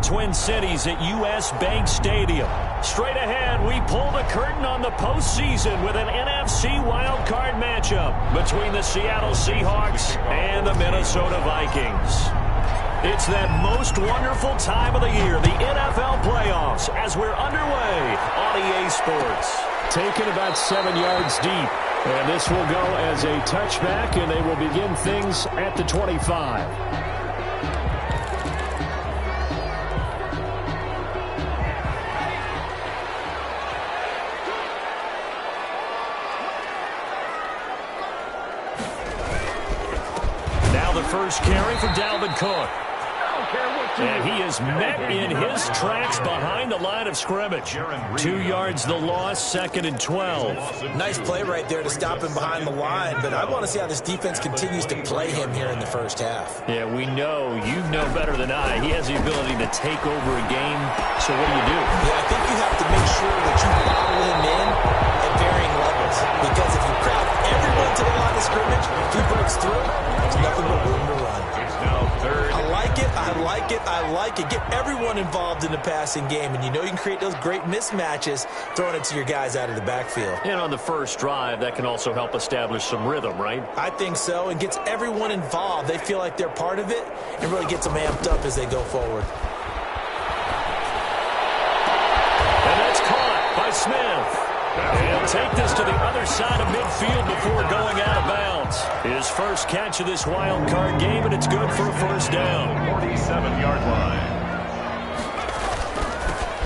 Twin Cities at U.S. Bank Stadium. Straight ahead, we pull the curtain on the postseason with an NFC wildcard matchup between the Seattle Seahawks and the Minnesota Vikings. It's that most wonderful time of the year, the NFL playoffs, as we're underway on EA Sports. Taken about 7 yards deep. And this will go as a touchback, and they will begin things at the 25. Now the first carry for Dalvin Cook. And he is met in his tracks behind the line of scrimmage. 2 yards the loss, 2nd and 12. Nice play right there to stop him behind the line, but I want to see how this defense continues to play him here in the first half. Yeah, we know, you know better than I, he has the ability to take over a game. So what do? Yeah, I think you have to make sure that you bottle him in at varying levels, because if you crowd everyone to the line of scrimmage, if he breaks through, there's nothing but room to run. It's now third. I like it, I like it, I like it. Get everyone involved in the passing game, and you know you can create those great mismatches throwing it to your guys out of the backfield. And on the first drive, that can also help establish some rhythm, right? I think so, and gets everyone involved. They feel like they're part of it, and really gets them amped up as they go forward. And that's caught by Smith. He'll take this to the other side of midfield before going out of bounds. His first catch of this wild card game, and it's good for a first down. 47-yard line.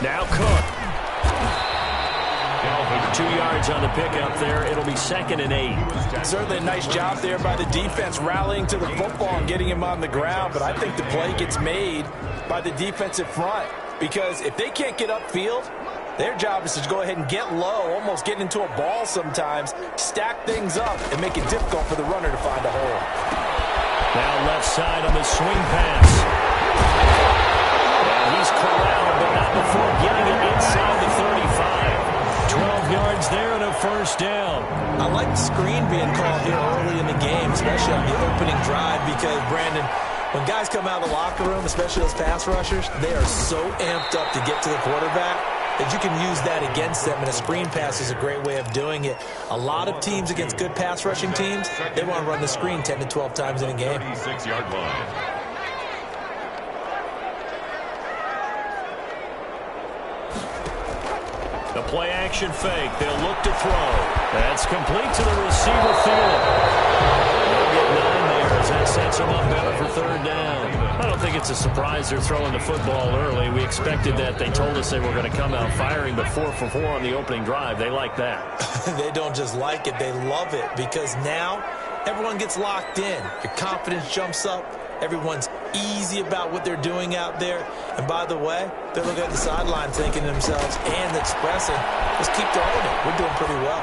Now Cook. 2 yards on the pickup there. It'll be 2nd and 8. Certainly a nice job there by the defense rallying to the football and getting him on the ground, but I think the play gets made by the defensive front, because if they can't get upfield, their job is to go ahead and get low, almost get into a ball sometimes, stack things up, and make it difficult for the runner to find a hole. Now left side on the swing pass. And he's corralled, but not before getting it inside the 35. 12 yards there and a first down. I like the screen being called here early in the game, especially on the opening drive, because, Brandon, when guys come out of the locker room, especially those pass rushers, they are so amped up to get to the quarterback that you can use that against them, and a screen pass is a great way of doing it. A lot of teams against good pass rushing teams, they want to run the screen 10 to 12 times in a game. 36-yard line. The play action fake. They'll look to throw. That's complete to the receiver field. They'll get 9 there as that sets them up better for third down. I don't think it's a surprise they're throwing the football early. We expected that. They told us they were going to come out firing, but 4 for 4 on the opening drive. They like that. They don't just like it, they love it, because now everyone gets locked in. Your confidence jumps up. Everyone's easy about what they're doing out there. And by the way, they're looking at the sideline thinking to themselves and expressing, let's keep throwing it. We're doing pretty well.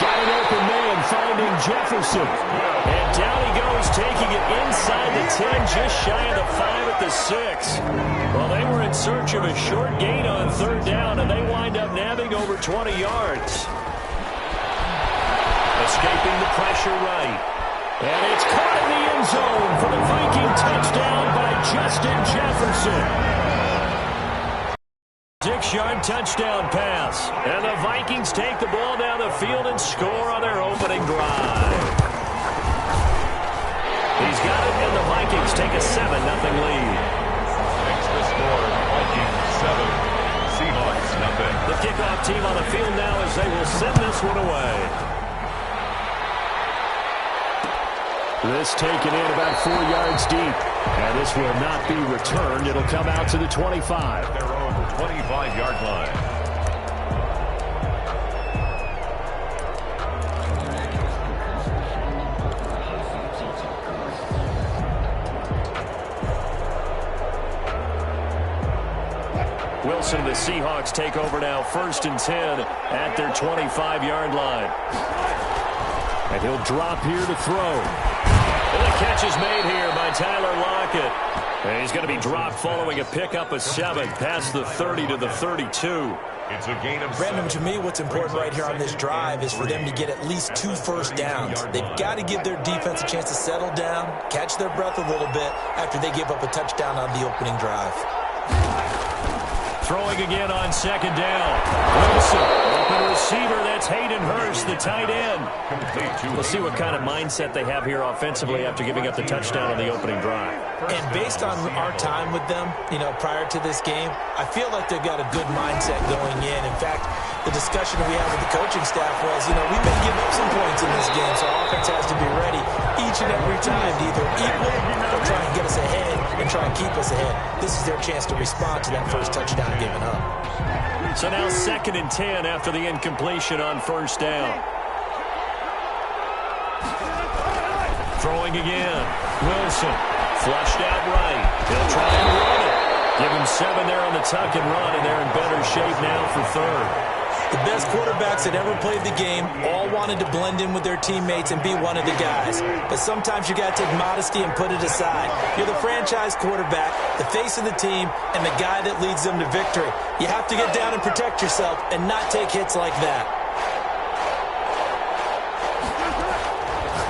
Got an open man finding Jefferson. And down he goes, taking it inside the 10, just shy of the 5 at the 6. Well, they were in search of a short gain on third down, and they wind up nabbing over 20 yards. Escaping the pressure right. And it's caught in the end zone for the Viking touchdown by Justin Jefferson. 6-yard touchdown pass. And the Vikings take the ball down the field and score on their opening drive. He's got it, and the Vikings take a 7-0 lead. Extra score, Vikings 7, Seahawks nothing. The kickoff team on the field now as they will send this one away. This taken in about 4 yards deep. And this will not be returned. It'll come out to the 25. Their own 25-yard line. Wilson and the Seahawks take over now, 1st and 10 at their 25-yard line. And he'll drop here to throw. And the catch is made here by Tyler Lockett. And he's going to be dropped following a pickup of 7 past the 30 to the 32. It's a gain of Brandon, 7. to me, what's important right here on this drive is for them to get at least 2 first downs. They've got to give their defense a chance to settle down, catch their breath a little bit after they give up a touchdown on the opening drive. Throwing again on 2nd down. Wilson, open receiver. That's Hayden Hurst, the tight end. We'll see what kind of mindset they have here offensively after giving up the touchdown on the opening drive. And based on our time with them, prior to this game, I feel like they've got a good mindset going in. In fact, the discussion we had with the coaching staff was, we may give up some points in this game, so our offense has to be ready each and every time to either equal or try and get us ahead and try and keep us ahead. This is their chance to respond to that first touchdown given up. So now 2nd and 10 after the incompletion on 1st down. Throwing again. Wilson, flushed out right. He'll try and run it. Give him 7 there on the tuck and run, and they're in better shape now for 3rd. The best quarterbacks that ever played the game all wanted to blend in with their teammates and be one of the guys. But sometimes you got to take modesty and put it aside. You're the franchise quarterback, the face of the team, and the guy that leads them to victory. You have to get down and protect yourself and not take hits like that.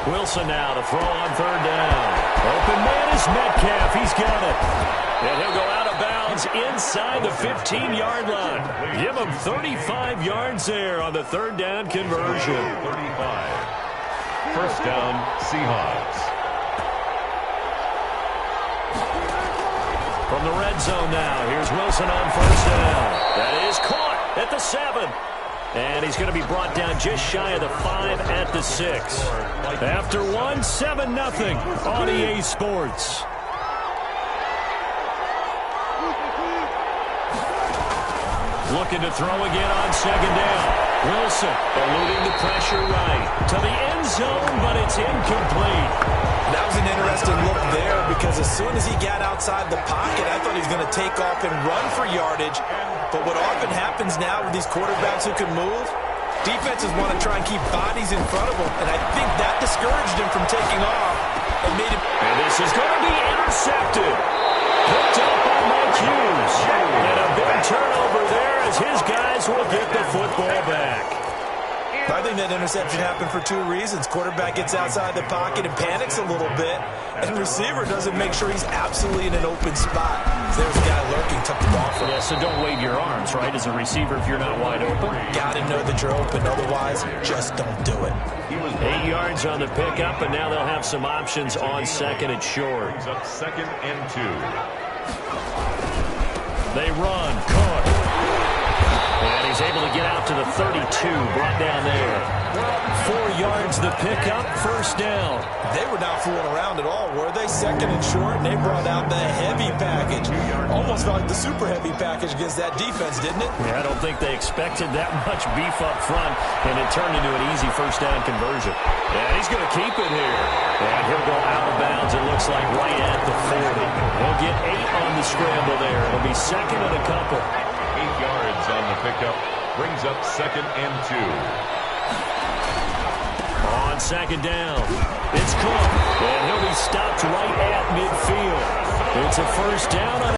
Wilson now to throw on 3rd down. Open man is Metcalf. He's got it. And he'll go out of bounds inside the 15-yard line. Give him 35 yards there on the 3rd down conversion. 35. First down, Seahawks. From the red zone now, here's Wilson on 1st down. That is caught at the 7. And he's going to be brought down just shy of the 5 at the 6. After 1, 7-0 on EA Sports. Looking to throw again on 2nd down. Wilson eluding the pressure right to the end zone, but it's incomplete. That was an interesting look there because as soon as he got outside the pocket, I thought he was going to take off and run for yardage. But what often happens now with these quarterbacks who can move, defenses want to try and keep bodies in front of them, and I think that discouraged him from taking off and made him. And this is going to be intercepted. Picked up by Mike Hughes. And a big turnover there as his guys will get the football back. I think that interception happened for 2 reasons. Quarterback gets outside the pocket and panics a little bit, and receiver doesn't make sure he's absolutely in an open spot. So there's a guy lurking, took the ball from him. Yeah, so don't wave your arms, right, as a receiver if you're not wide open. Got to know that you're open, otherwise just don't do it. 8 yards on the pickup, and now they'll have some options on 2nd and short. Brings up 2nd and 2. They run. Cook. And he's able to get out to the 32. Brought down there. 4 yards the pickup. 1st down. They were not fooling around at all, were they? 2nd and short, and they brought out the heavy package. Almost felt like the super heavy package against that defense, didn't it? Yeah, I don't think they expected that much beef up front, and it turned into an easy 1st down conversion. And he's going to keep it here. And he'll go out of bounds, it looks like, right at the 40. We'll get 8 on the scramble there. It'll be 2nd and a couple. 8 yards on the pickup. Brings up 2nd and 2. On 2nd down, it's Cook, and he'll be stopped right at midfield. It's a 1st down on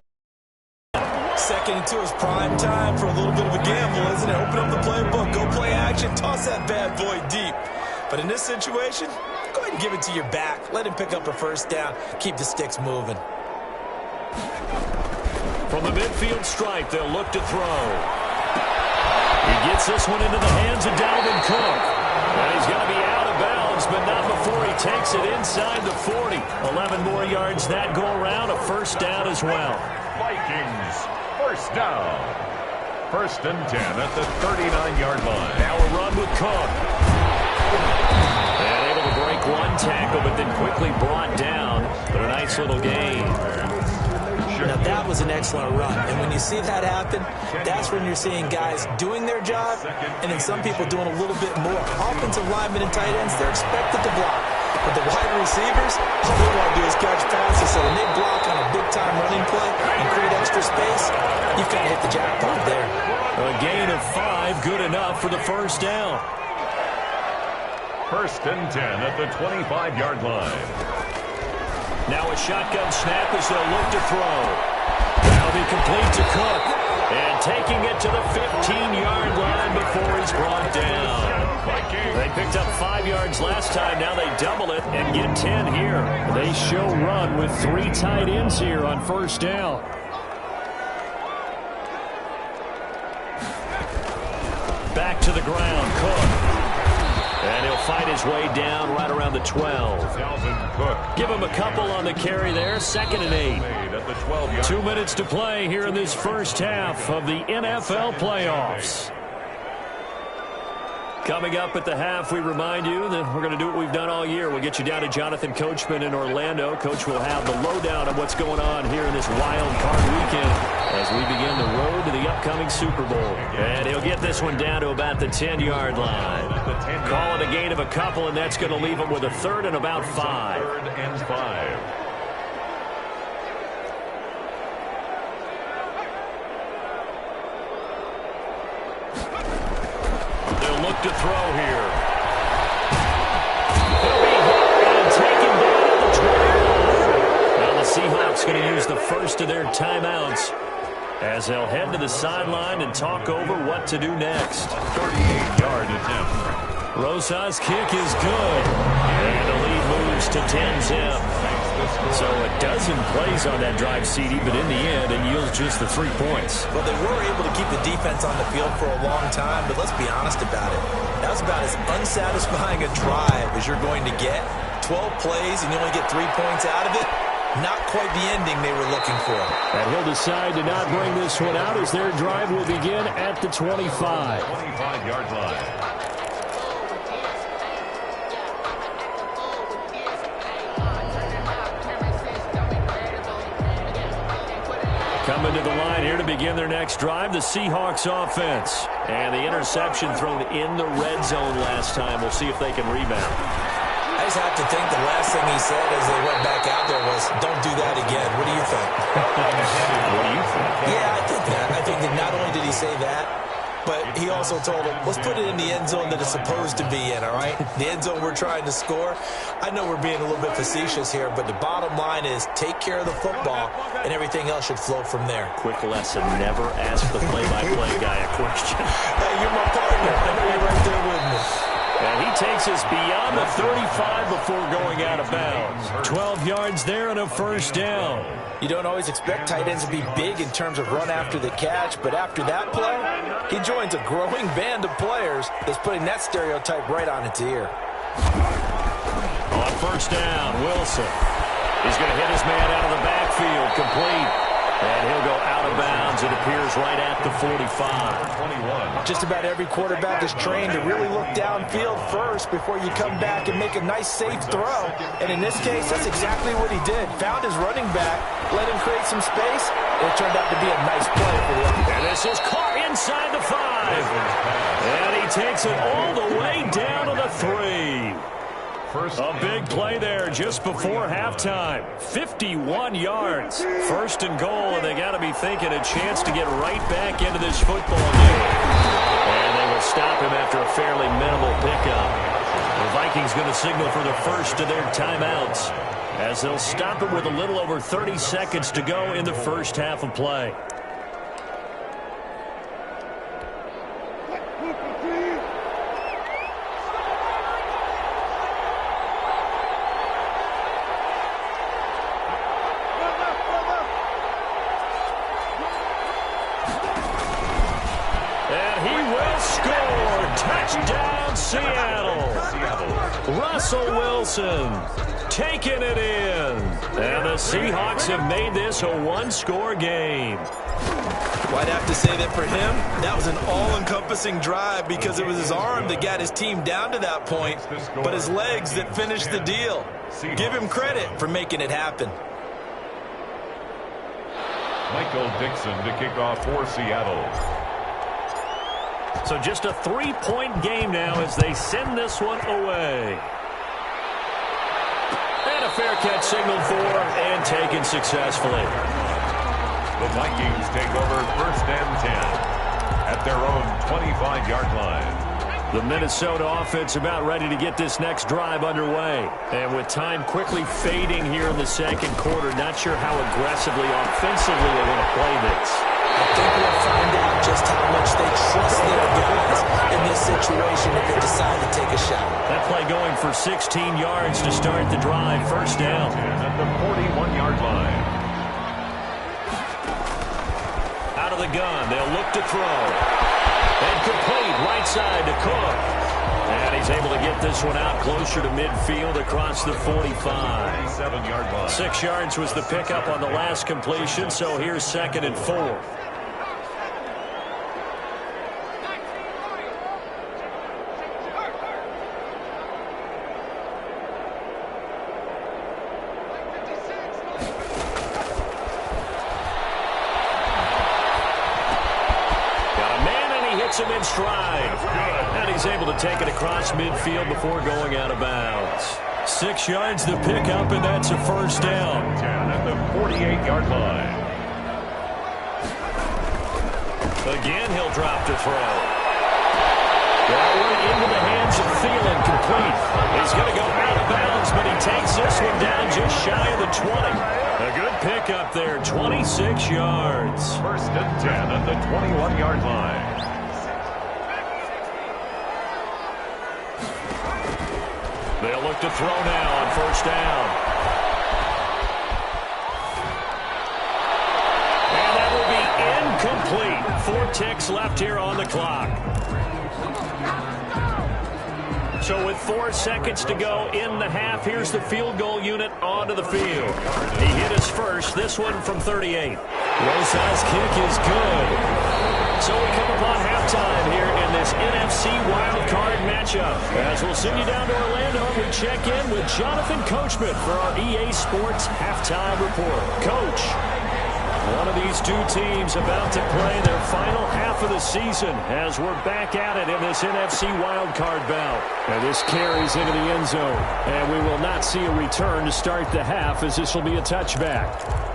2nd and 2 is prime time for a little bit of a gamble, isn't it? Open up the playbook, go play action, toss that bad boy deep. But in this situation, go ahead and give it to your back. Let him pick up a 1st down. Keep the sticks moving. From the midfield stripe, they'll look to throw. He gets this one into the hands of Dalvin Cook. And he's going to be out of bounds, but not before he takes it inside the 40. 11 more yards that go around, a 1st down as well. Vikings, 1st down. 1st and 10 at the 39-yard line. Now a run with Cook. And able to break 1 tackle, but then quickly brought down. But a nice little gain. Now, that was an excellent run. And when you see that happen, that's when you're seeing guys doing their job and then some people doing a little bit more. Offensive linemen and tight ends, they're expected to block. But the wide receivers, all they want to do is catch passes. So when they block on a big-time running play and create extra space, you've got to hit the jackpot there. A gain of 5, good enough for the 1st down. 1st and 10 at the 25-yard line. Now a shotgun snap as they'll look to throw. That'll be complete to Cook. And taking it to the 15-yard line before he's brought down. They picked up 5 yards last time. Now they double it and get 10 here. They show run with 3 tight ends here on first down. Back to the ground, Cook. And he'll fight his way down right around the 12. Dalvin Cook. Give him a couple on the carry there. 2nd and 8. At the 12-yard. 2 minutes to play here in this first half of the NFL playoffs. Coming up at the half, we remind you that we're going to do what we've done all year. We'll get you down to Jonathan Coachman in Orlando. Coach will have the lowdown of what's going on here in this wild card weekend as we begin the road to the upcoming Super Bowl. And he'll get this one down to about the 10-yard line. Call it a gain of a couple, and that's going to leave him with a 3rd and about 5. 3rd and 5. Look to throw here. He'll be hit and taken down at the 12. Now the Seahawks going to use the first of their timeouts as they'll head to the sideline and talk over what to do next. 38-yard attempt. Rosa's kick is good. And the lead moves to 10-zip. So a dozen plays on that drive, CD, but in the end, it yields just the 3 points. Well, they were able to keep the defense on the field for a long time, but let's be honest about it. That was about as unsatisfying a drive as you're going to get. 12 plays and you only get 3 points out of it. Not quite the ending they were looking for. And he'll decide to not bring this one out as their drive will begin at the 25. 25-yard line. Coming to the line here to begin their next drive, the Seahawks offense. And the interception thrown in the red zone last time. We'll see if they can rebound. I just have to think the last thing he said as they went back out there was, don't do that again. What do you think? What do you think? Yeah, I think that. I think that not only did he say that, but he also told him, let's put it in the end zone that it's supposed to be in, all right? The end zone we're trying to score. I know we're being a little bit facetious here, but the bottom line is take care of the football, and everything else should flow from there. Quick lesson, never ask the play-by-play guy a question. Hey, you're my partner. I know you're right there with me. And he takes us beyond the 35 before going out of bounds. 12 yards there and a first down. You don't always expect tight ends to be big in terms of run after the catch, but after that play, he joins a growing band of players that's putting that stereotype right on its ear. On first down, Wilson. He's going to hit his man out of the backfield, complete. And he'll go out of bounds, it appears, right at the 45. 21. Just about every quarterback is trained to really look downfield first before you come back and make a nice, safe throw. And in this case, that's exactly what he did. Found his running back, let him create some space, and it turned out to be a nice play for the offense. And this is caught inside the 5. And he takes it all the way down to the 3. A big play there just before halftime. 51 yards. First and goal, and they got to be thinking a chance to get right back into this football game. And they will stop him after a fairly minimal pickup. The Vikings going to signal for the first of their timeouts as they'll stop him with a little over 30 seconds to go in the first half of play. Touchdown, Seattle. Russell Wilson taking it in. And the Seahawks have made this a one-score game. Well, I'd have to say that for him, that was an all-encompassing drive because it was his arm that got his team down to that point, but his legs that finished the deal. Give him credit for making it happen. Michael Dixon to kick off for Seattle. So just a 3-point game now as they send this one away. And a fair catch signaled for and taken successfully. The Vikings take over first and 10 at their own 25-yard line. The Minnesota offense about ready to get this next drive underway. And with time quickly fading here in the second quarter, not sure how aggressively, offensively they want to play this. I think we'll find out just how much they trust their guys in this situation if they decide to take a shot. That play going for 16 yards to start the drive. First down. At the 41-yard line. Out of the gun, they'll look to throw. And complete, right side to Cook. And he's able to get this one out closer to midfield across the 45. 7-yard line. 6 yards was the pickup on the last completion, so here's 2nd and 4. Him in stride, and he's able to take it across midfield before going out of bounds. 6 yards to pick up, and that's a first down. 10 at the 48-yard line. Again, he'll drop to throw. That one into the hands of Thielen, complete. He's going to go out of bounds, but he takes this one down just shy of the 20. A good pickup there, 26 yards. First and 10 at the 21-yard line. They'll look to throw now on first down. And that will be incomplete. 4 ticks left here on the clock. So with 4 seconds to go in the half, here's the field goal unit onto the field. He hit his first, this one from 38. Rosa's kick is good. So we come upon halftime here in this NFC Wild Card matchup. As we'll send you down to Orlando, we check in with Jonathan Coachman for our EA Sports Halftime Report. Coach, one of these two teams about to play their final half of the season as we're back at it in this NFC Wild Card bout. And this carries into the end zone. And we will not see a return to start the half, as this will be a touchback.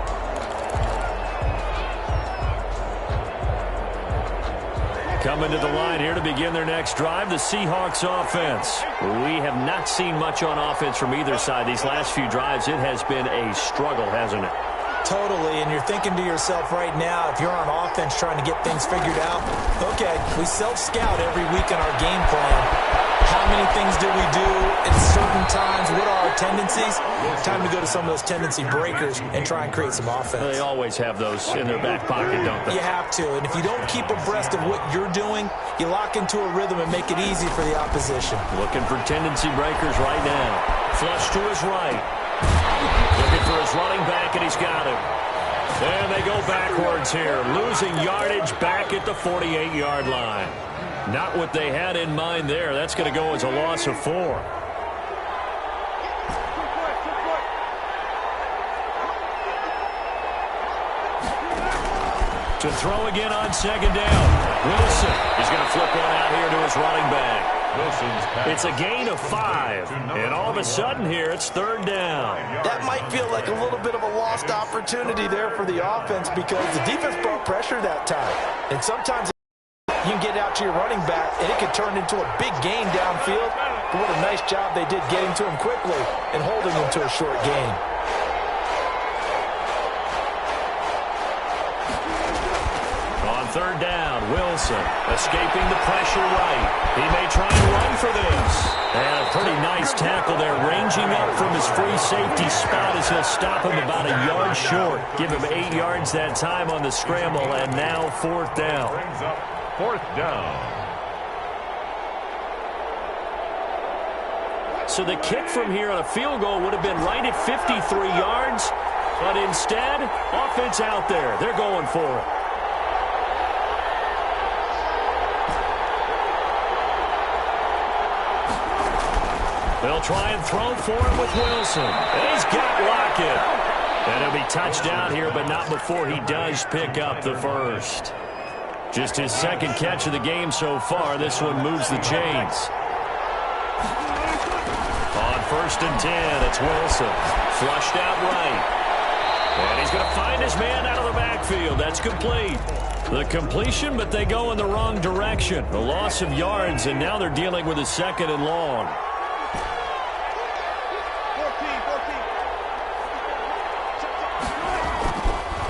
Coming to the line here to begin their next drive, the Seahawks offense. We have not seen much on offense from either side. These last few drives, it has been a struggle, hasn't it? Totally, and you're thinking to yourself right now, if you're on offense trying to get things figured out, okay, we self-scout every week in our game plan. How many things do we do at certain times? What are our tendencies? Time to go to some of those tendency breakers and try and create some offense. They always have those in their back pocket, don't they? You have to, and if you don't keep abreast of what you're doing, you lock into a rhythm and make it easy for the opposition. Looking for tendency breakers right now. Flush to his right. Looking for his running back, and he's got him. And they go backwards here, losing yardage back at the 48-yard line. Not what they had in mind there. That's going to go as a loss of 4. To throw again on second down. Wilson is going to flip one out here to his running back. It's a gain of 5. And all of a sudden here, it's third down. That might feel like a little bit of a lost opportunity there for the offense because the defense brought pressure that time. And sometimes you can get out to your running back, and it could turn into a big gain downfield. But what a nice job they did getting to him quickly and holding him to a short gain. On third down, Wilson escaping the pressure right. He may try and run for this. And a pretty nice tackle there, ranging up from his free safety spot as he'll stop him about a yard short. Give him 8 yards that time on the scramble, and now fourth down. Brings up fourth down. So the kick from here on a field goal would have been right at 53 yards, but instead, offense out there. They're going for it. They'll try and throw for him with Wilson. And he's got Lockett. And it'll be touchdown here, but not before he does pick up the first. Just his second catch of the game so far. This one moves the chains. On first and 10, it's Wilson. Flushed out right. And he's going to find his man out of the backfield. That's complete. The completion, but they go in the wrong direction. A loss of yards, and now they're dealing with a 2nd and long.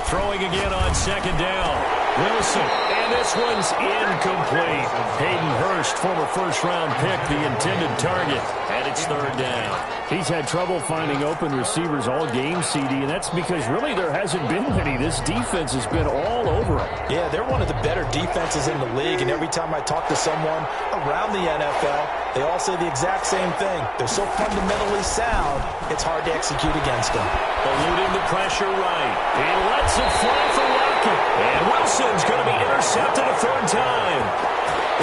Throwing again on 2nd down. Wilson, and this one's incomplete. Hayden Hurst, former first-round pick, the intended target, and it's 3rd down. He's had trouble finding open receivers all game, CD, and that's because really there hasn't been many. This defense has been all over him. Yeah, they're one of the better defenses in the league, and every time I talk to someone around the NFL, they all say the exact same thing. They're so fundamentally sound, it's hard to execute against them. Eluding the pressure right. He lets it fly for Lockett. And Wilson's going to be intercepted a 3rd time.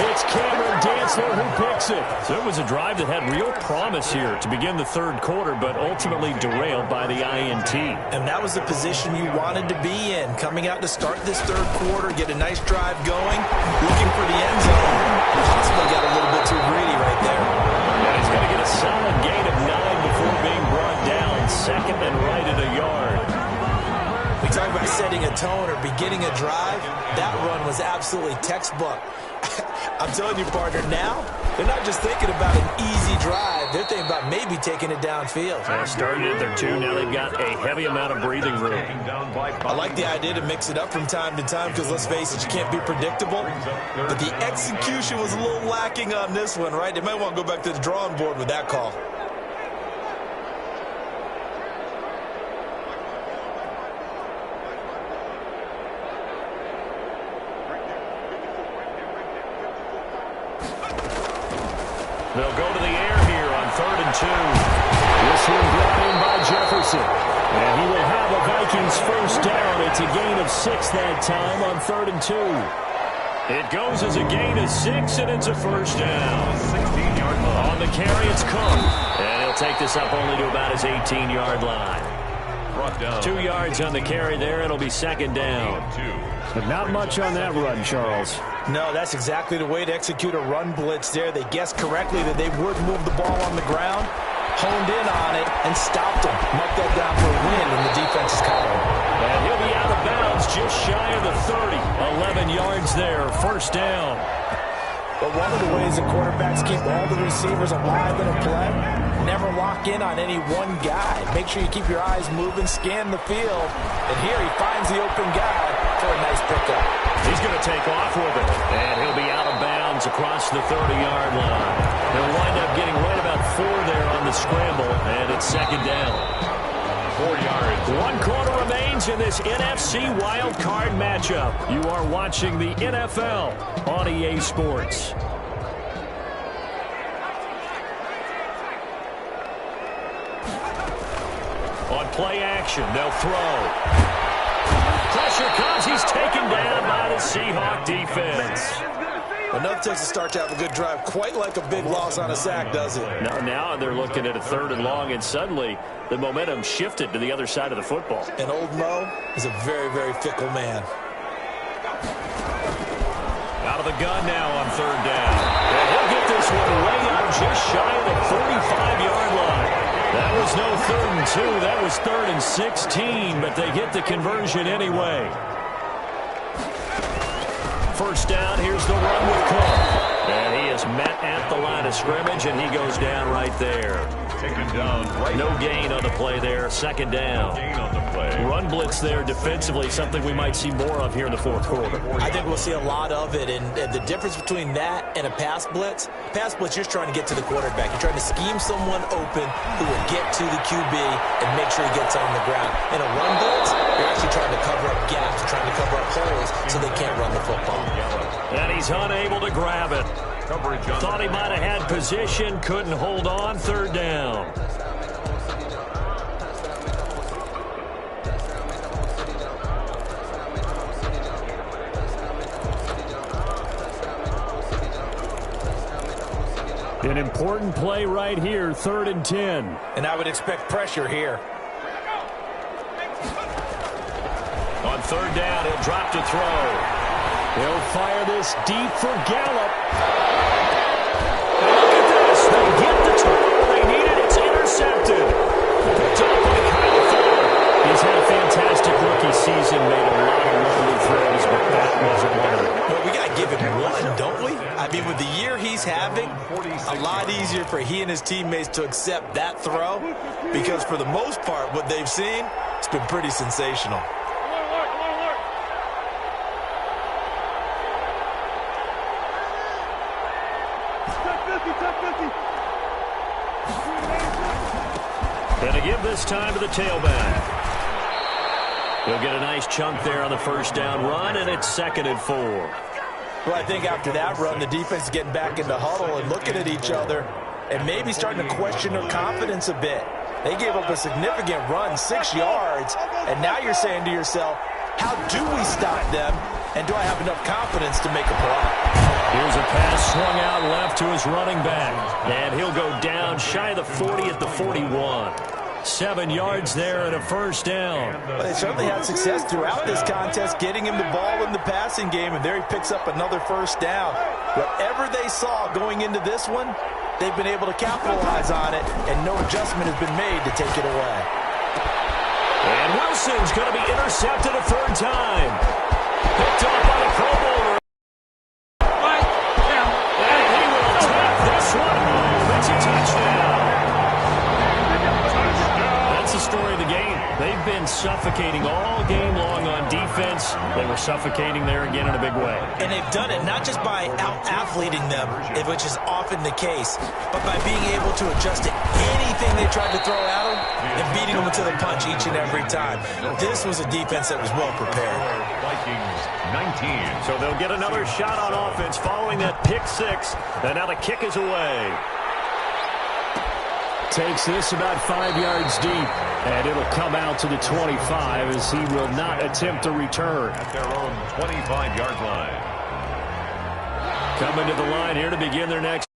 It's Cameron Dantzler who picks it. So it was a drive that had real promise here to begin the 3rd quarter, but ultimately derailed by the INT. And that was the position you wanted to be in. Coming out to start this 3rd quarter, get a nice drive going, looking for the end zone. Possibly got a little bit too greedy right there. And he's going to get a solid gain of 9 before being brought down. 2nd and right at a yard. We talk about setting a tone or beginning a drive. That run was absolutely textbook. I'm telling you, partner, now they're not just thinking about an easy drive. They're thinking about maybe taking it downfield. They started at their 2. Now they've got a heavy amount of breathing room. I like the idea to mix it up from time to time because, let's face it, you can't be predictable. But the execution was a little lacking on this one, right? They might want to go back to the drawing board with that call. They'll go to the air here on 3rd and 2. This one brought in by Jefferson. And he will have a Vikings 1st down. It's a gain of 6 that time on 3rd and 2. It goes as a gain of 6, and it's a 1st down. 16-yard line. On the carry, it's Cook. And he'll take this up only to about his 18-yard line. 2 yards on the carry there. It'll be 2nd down. But not much on that run, Charles. No, that's exactly the way to execute a run blitz there. They guessed correctly that they would move the ball on the ground, honed in on it, and stopped them. Mark that down for a win in the defense's column. And he'll be out of bounds just shy of the 30. 11 yards there, 1st down. But one of the ways the quarterbacks keep all the receivers alive in a play, never lock in on any one guy. Make sure you keep your eyes moving, scan the field. And here he finds the open guy for a nice pickup. He's going to take off with it. And he'll be out of bounds across the 30-yard line. He'll wind up getting right about 4 there on the scramble. And it's 2nd down. 4 yards. 1 quarter remains in this NFC Wild Card matchup. You are watching the NFL on EA Sports. On play action, they'll throw. Pressure comes. He's taken down by the Seahawk defense. Enough takes a start to have a good drive. Quite like a big loss on a sack, does it? Now they're looking at a 3rd and long, and suddenly the momentum shifted to the other side of the football. And old Mo is a very, very fickle man. Out of the gun now on 3rd down. And he'll get this one way out just shy of the 45-yard line. That was no 3rd and 2. That was 3rd and 16, but they get the conversion anyway. 1st down, here's the run with Cook. And he is met at the line of scrimmage, and he goes down right there. Taken down right. No gain on the play there. 2nd down. Gain on the play. Run blitz there defensively, something we might see more of here in the 4th quarter. I think we'll see a lot of it, and the difference between that and a pass blitz, you're trying to get to the quarterback. You're trying to scheme someone open who will get to the QB and make sure he gets on the ground. In a run blitz, you're actually trying to cover up gaps, trying to cover up holes so they can't run the football. And he's unable to grab it. Thought he might have had position, couldn't hold on. 3rd down. An important play right here, 3rd and 10. And I would expect pressure here. On 3rd down, he'll drop to throw. He'll fire this deep for Gallup. And look at this. They get the turnover they needed. It's intercepted. Picked up by Kyle Fuller. He's had a fantastic season made a lot of lovely throws, but that wasn't one of them. Well, we got to give him one, don't we? I mean, with the year he's having, a lot easier for he and his teammates to accept that throw because for the most part, what they've seen, it's been pretty sensational. And to give this time to the tailback. He'll get a nice chunk there on the first down run, and it's 2nd and 4. Well, I think after that run, the defense is getting back into huddle and looking at each other and maybe starting to question their confidence a bit. They gave up a significant run, 6 yards, and now you're saying to yourself, how do we stop them, and do I have enough confidence to make a play? Here's a pass swung out left to his running back, and he'll go down shy of the 40 at the 41. 7 yards there and a first down. Well, they certainly had success throughout this contest getting him the ball in the passing game, and there he picks up another first down. Whatever they saw going into this one, they've been able to capitalize on it, and no adjustment has been made to take it away. And Wilson's going to be intercepted a 3rd time. Picked up by the Pro Bowler. And he will take this one home. It's a touchdown. That's the story of the game. They've been suffocating all game long on defense. They were suffocating there again in a big way. And they've done it not just by out-athleting them, which is often the case, but by being able to adjust to anything they tried to throw at them and beating them to the punch each and every time. This was a defense that was well prepared. Vikings 19. So they'll get another shot on offense following that pick 6. And now the kick is away. Takes this about 5 yards deep, and it'll come out to the 25 as he will not attempt to return. At their own 25-yard line. Coming to the line here to begin their next